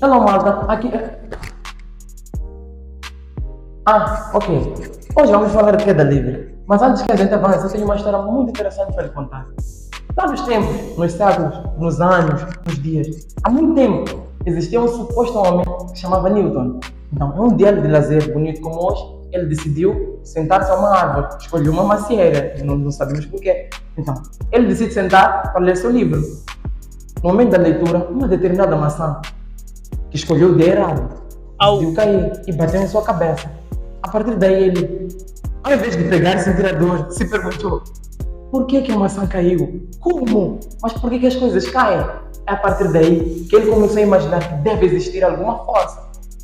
Hello, malta. Aqui. Ok. Hoje vamos falar de queda livre. Mas antes que a gente avance, eu tenho uma história muito interessante para lhe contar. Lá nos tempos, nos séculos, nos anos, nos dias, há muito tempo, existia um suposto homem que se chamava Newton. Então, em um dia de lazer bonito como hoje, ele decidiu sentar-se a uma árvore. Escolheu uma macieira, não sabemos porquê. Então, ele decide sentar para ler seu livro. No momento da leitura, uma determinada maçã que escolheu de errado decidiu cair e bateu em sua cabeça. A partir daí ele, ao invés de pegar e sentir a dor, se perguntou: por que a maçã caiu? Como? Mas por que as coisas caem? É a partir daí que ele começou a imaginar que deve existir alguma força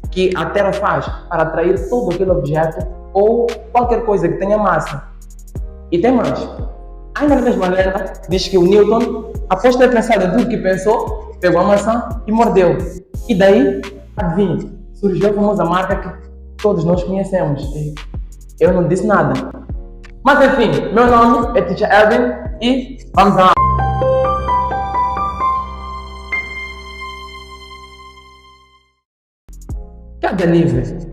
que a Terra faz para atrair todo aquele objeto ou qualquer coisa que tenha massa. E tem mais. Ainda na mesma lenda, diz que o Newton, após ter pensado em tudo que pensou, pegou a maçã e mordeu. E daí, adivinha, surgiu a famosa marca que todos nós conhecemos. Eu não disse nada. Mas enfim, meu nome é Teacher Elvin e vamos lá. Queda livre.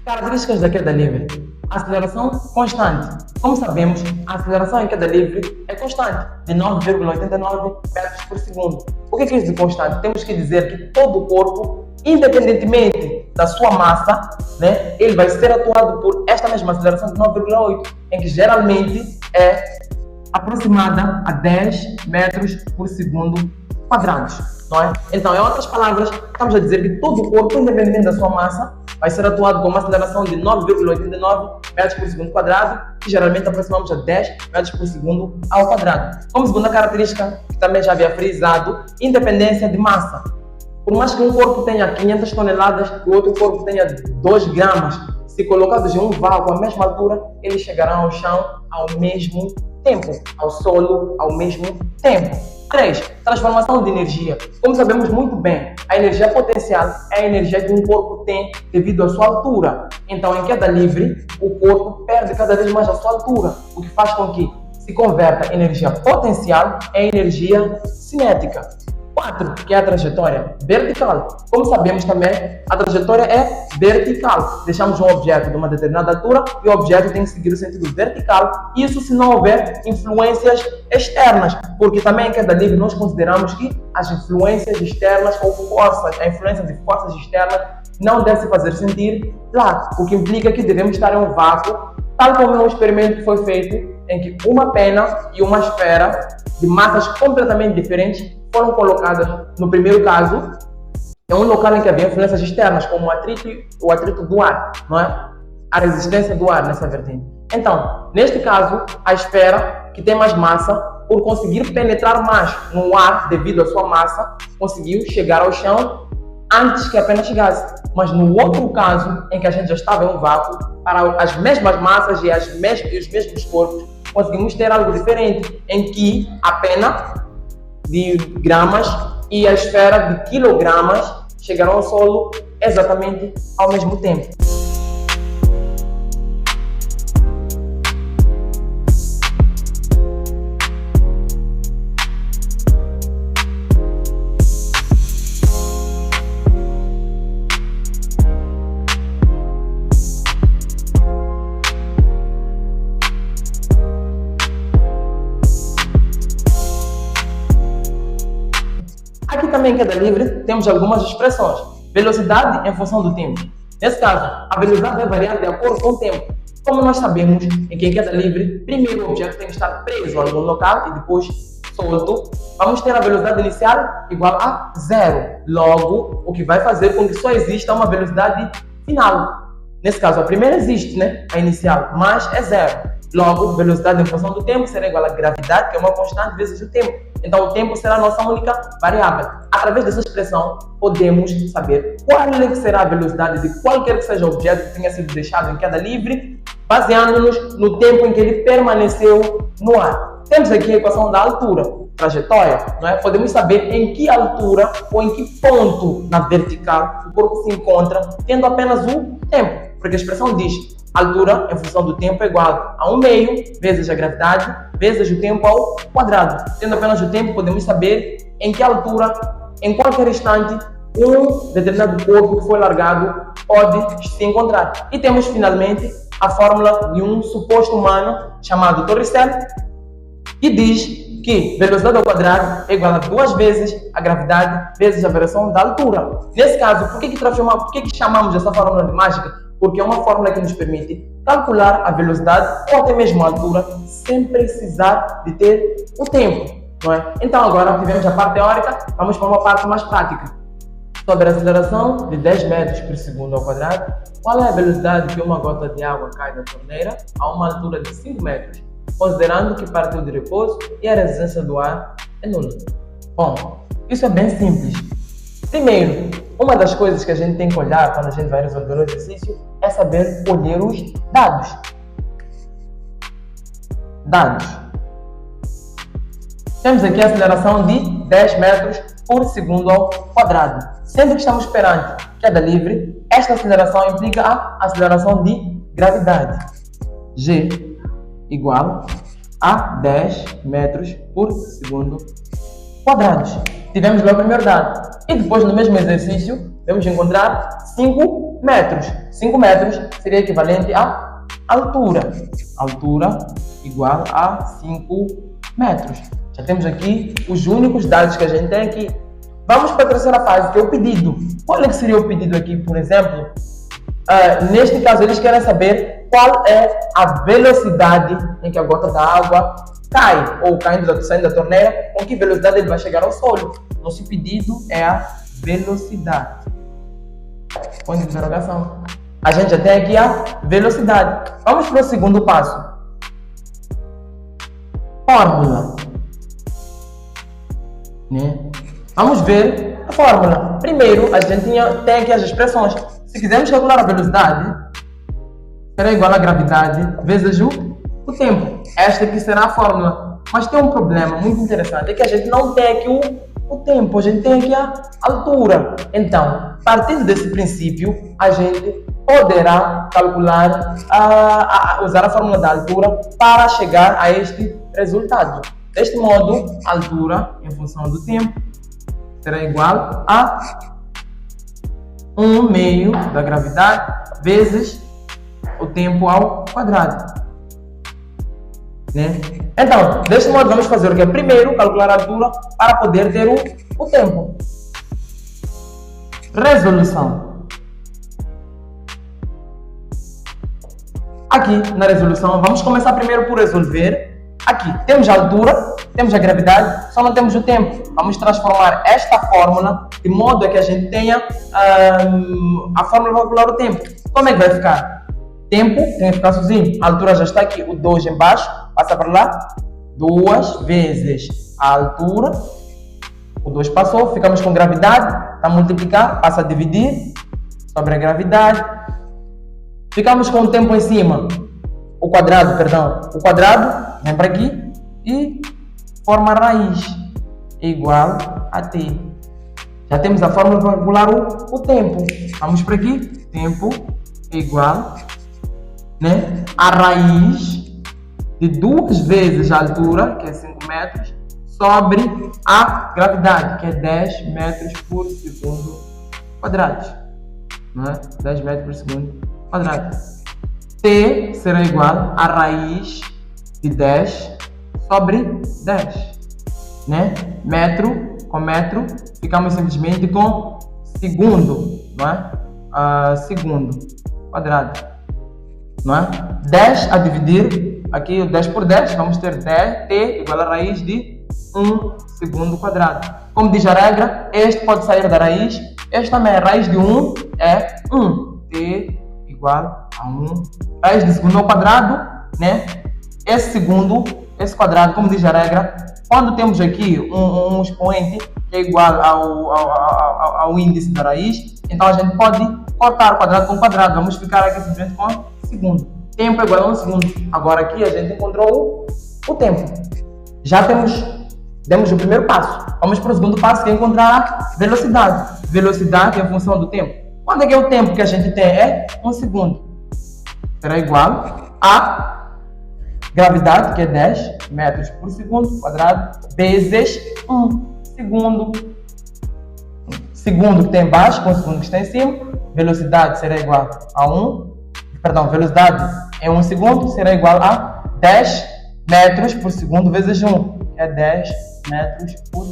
Características da queda livre. Aceleração constante. Como sabemos, a aceleração em queda livre é constante, de 9,89 metros por segundo. O que é isso de constante? Temos que dizer que todo o corpo, independentemente da sua massa, né, ele vai ser atuado por esta mesma aceleração de 9,8, em que geralmente é aproximada a 10 metros por segundo quadrados, não é? Então, em outras palavras, estamos a dizer que todo o corpo, independente da sua massa, vai ser atuado com uma aceleração de 9,89 metros por segundo quadrado, que geralmente aproximamos a 10 metros por segundo ao quadrado. Como segunda característica, que também já havia frisado, independência de massa. Por mais que um corpo tenha 500 toneladas e o outro corpo tenha 2 gramas, se colocados em um vácuo à mesma altura, eles chegarão ao chão ao mesmo tempo, ao solo ao mesmo tempo. 3. Transformação de energia. Como sabemos muito bem, a energia potencial é a energia que um corpo tem devido à sua altura. Então, em queda livre, o corpo perde cada vez mais a sua altura, o que faz com que se converta a energia potencial em energia cinética. 4, que é a trajetória vertical. Como sabemos também, a trajetória é vertical. Deixamos um objeto de uma determinada altura e o objeto tem que seguir o sentido vertical. Isso se não houver influências externas, porque também em queda livre nós consideramos que as influências externas ou forças, a influência de forças externas não deve se fazer sentir lá, o que implica que devemos estar em um vácuo, tal como é um experimento que foi feito em que uma pena e uma esfera de massas completamente diferentes foram colocadas, no primeiro caso, em um local em que havia influências externas, como o atrito do ar, não é? A resistência do ar nessa vertente. Então, neste caso, a esfera, que tem mais massa, por conseguir penetrar mais no ar devido à sua massa, conseguiu chegar ao chão antes que a pena chegasse. Mas no outro caso, em que a gente já estava em um vácuo, para as mesmas massas e os mesmos corpos, conseguimos ter algo diferente, em que a pena de gramas e a esfera de quilogramas chegaram ao solo exatamente ao mesmo tempo. Aqui também em queda livre temos algumas expressões. Velocidade em função do tempo. Nesse caso, a velocidade vai variar de acordo com o tempo. Como nós sabemos, em queda livre, primeiro o objeto tem que estar preso a algum local e depois solto. Vamos ter a velocidade inicial igual a 0. Logo, o que vai fazer com que só exista uma velocidade final. Nesse caso, a primeira existe, né? A inicial, mas é 0. Logo, velocidade em função do tempo será igual a gravidade, que é uma constante, vezes o tempo. Então, o tempo será a nossa única variável. Através dessa expressão, podemos saber qual é que será a velocidade de qualquer que seja o objeto que tenha sido deixado em queda livre, baseando-nos no tempo em que ele permaneceu no ar. Temos aqui a equação da altura, trajetória, não é? Podemos saber em que altura ou em que ponto na vertical o corpo se encontra, tendo apenas o tempo, porque a expressão diz altura em função do tempo é igual a 1 meio vezes a gravidade vezes o tempo ao quadrado. Tendo apenas o tempo, podemos saber em que altura, em qualquer instante, um determinado corpo que foi largado pode se encontrar. E temos finalmente a fórmula de um suposto humano chamado Torricelli, que diz que velocidade ao quadrado é igual a 2 vezes a gravidade vezes a variação da altura. Nesse caso, por que chamamos essa fórmula de mágica? Porque é uma fórmula que nos permite calcular a velocidade ou até mesmo a altura sem precisar de ter o tempo. Não é? Então agora tivemos a parte teórica, vamos para uma parte mais prática. Sobre a aceleração de 10 metros por segundo ao quadrado, qual é a velocidade que uma gota de água cai da torneira a uma altura de 5 metros, considerando que partiu de repouso e a resistência do ar é nula? Bom, isso é bem simples. Primeiro, uma das coisas que a gente tem que olhar quando a gente vai resolver o exercício é saber colher os dados. Temos aqui a aceleração de 10 metros por segundo ao quadrado. Sendo que estamos perante queda livre, esta aceleração implica a aceleração de gravidade. G igual a 10 metros por segundo quadrados. Tivemos lá o primeiro dado. E depois, no mesmo exercício, vamos encontrar 5 metros. 5 metros seria equivalente à altura. Altura igual a 5 metros. Já temos aqui os únicos dados que a gente tem aqui. Vamos para a terceira fase, que é o pedido. Qual é que seria o pedido aqui, por exemplo? Neste caso, eles querem saber qual é a velocidade em que a gota d'água cai, ou saindo da torneira, com que velocidade ele vai chegar ao solo. Nosso pedido é a velocidade. Ponto de interrogação. A gente já tem aqui a velocidade. Vamos para o segundo passo. Fórmula. Vamos ver a fórmula. Primeiro, a gente tem aqui as expressões. Se quisermos calcular a velocidade, será igual a gravidade vezes o tempo. Esta aqui será a fórmula. Mas tem um problema muito interessante, é que a gente não tem aqui o tempo, a gente tem aqui a altura. Então, partindo desse princípio, a gente poderá calcular, usar a fórmula da altura para chegar a este resultado. Deste modo, a altura em função do tempo será igual a 1/2 da gravidade vezes o tempo ao quadrado. Então, deste modo, vamos fazer o que? Primeiro, calcular a altura para poder ter o tempo. Resolução. Aqui na resolução, vamos começar primeiro por resolver. Aqui temos a altura, temos a gravidade, só não temos o tempo. Vamos transformar esta fórmula de modo a que a gente tenha a fórmula para calcular o tempo. Como é que vai ficar? Tempo tem que ficar sozinho. A altura já está aqui, o 2 embaixo, passa para lá. 2 vezes a altura, o 2 passou, ficamos com gravidade, está a multiplicar, passa a dividir sobre a gravidade. Ficamos com o tempo em cima. O quadrado vem para aqui e forma a raiz igual a t. Já temos a fórmula para calcular o tempo. Vamos para aqui, tempo é igual a raiz de 2 vezes a altura, que é 5 metros, sobre a gravidade, que é 10 metros por segundo quadrados. 10 metros por segundo quadrado. T será igual a raiz de 10 sobre 10. Metro com metro, ficamos simplesmente com segundo, segundo quadrado. 10 a dividir, aqui o 10 por 10, vamos ter 10, t igual a raiz de 1 segundo quadrado. Como diz a regra, este pode sair da raiz, este também, a raiz de 1 é 1, t igual a 1, raiz de segundo ao quadrado, esse quadrado, como diz a regra, quando temos aqui um expoente que é igual ao índice da raiz, então a gente pode cortar o quadrado com o quadrado, vamos ficar aqui simplesmente com segundo. Tempo é igual a 1 segundo. Agora aqui a gente encontrou o tempo. Já demos o primeiro passo. Vamos para o segundo passo, que é encontrar a velocidade. Velocidade em função do tempo. Quando é que é o tempo que a gente tem? É 1 segundo. Será igual a gravidade, que é 10 metros por segundo quadrado, vezes 1 segundo. segundo que tem embaixo com o segundo que está em cima, velocidade será igual a 1, perdão, velocidade em 1 segundo será igual a 10 metros por segundo vezes 1, que é 10 metros por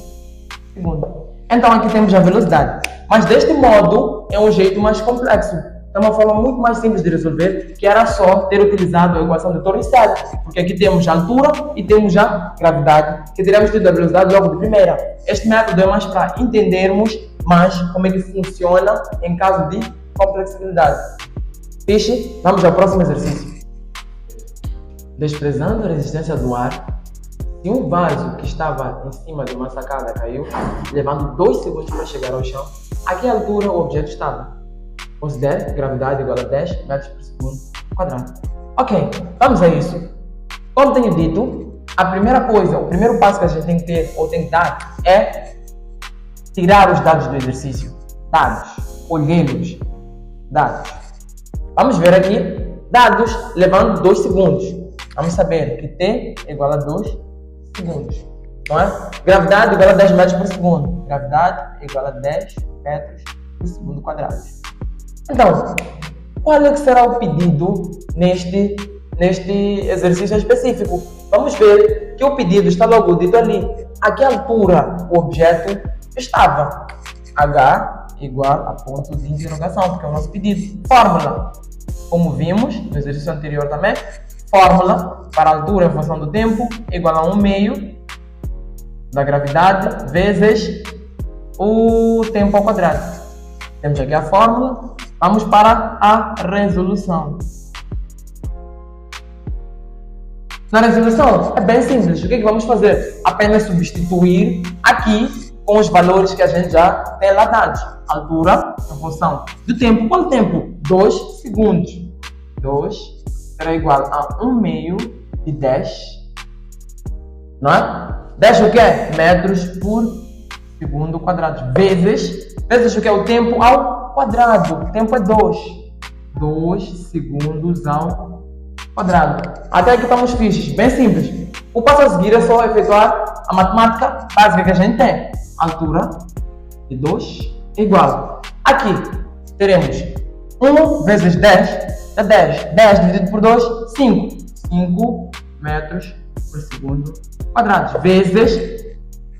segundo. Então aqui temos a velocidade, mas deste modo é um jeito mais complexo. É uma forma muito mais simples de resolver, que era só ter utilizado a equação de Torricelli, porque aqui temos a altura e temos a gravidade, que teremos tido a velocidade logo de primeira. Este método é mais para entendermos mais como é que funciona em caso de complexidade. Fixe? Vamos ao próximo exercício. Desprezando a resistência do ar, se um vaso que estava em cima de uma sacada caiu, levando 2 segundos para chegar ao chão, a que altura o objeto estava? Considere gravidade igual a 10 metros por segundo quadrado. Ok, vamos a isso. Como tenho dito, a primeira coisa, o primeiro passo que a gente tem que ter ou tem que dar é tirar os dados do exercício. Dados, olhemos, dados. Vamos ver aqui, dados levando 2 segundos. Vamos saber que T é igual a 2 segundos. Não é? Gravidade igual a 10 metros por segundo. Gravidade igual a 10 metros por segundo quadrado. Então, qual é que será o pedido neste exercício específico? Vamos ver que o pedido está logo dito ali. A que altura o objeto estava? H igual a ponto de interrogação, porque é o nosso pedido. Fórmula. Como vimos no exercício anterior também, fórmula para a altura em função do tempo igual a 1 meio da gravidade vezes o tempo ao quadrado. Temos aqui a fórmula. Vamos para a resolução. Na resolução é bem simples. O que vamos fazer? Apenas substituir aqui com os valores que a gente já tem lá dados. Altura em função do tempo. Qual tempo? 2 segundos. 2 será igual a 1 meio de 10. Não é? 10 o que é? Metros por segundo quadrado. Vezes o que é o tempo ao quadrado. O tempo é 2. 2 segundos ao quadrado. Até aqui estamos fixos. Bem simples. O passo a seguir é só efetuar a matemática básica que a gente tem. Altura de 2 é igual. Aqui teremos 1 vezes 10 é 10. 10 dividido por 2, 5. 5 metros por segundo quadrado. Vezes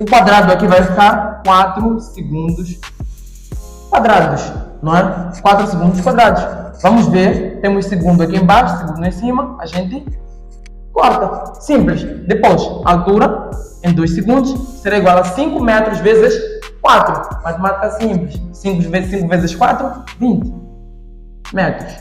o quadrado aqui vai ficar 4 segundos quadrados, não é? 4 segundos quadrados. Vamos ver, temos segundo aqui embaixo, segundo em cima, a gente corta. Simples. Depois, a altura em 2 segundos será igual a 5 metros vezes 4. Matemática simples. 5 vezes 4, 20 metros.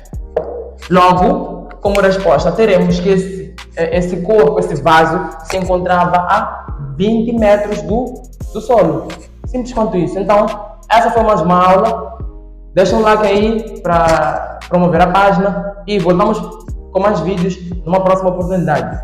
Logo, como resposta, teremos que esse corpo, esse vaso, se encontrava a 20 metros do solo. Simples quanto isso. Então, essa foi mais uma aula. Deixa um like aí para promover a página e voltamos com mais vídeos numa próxima oportunidade.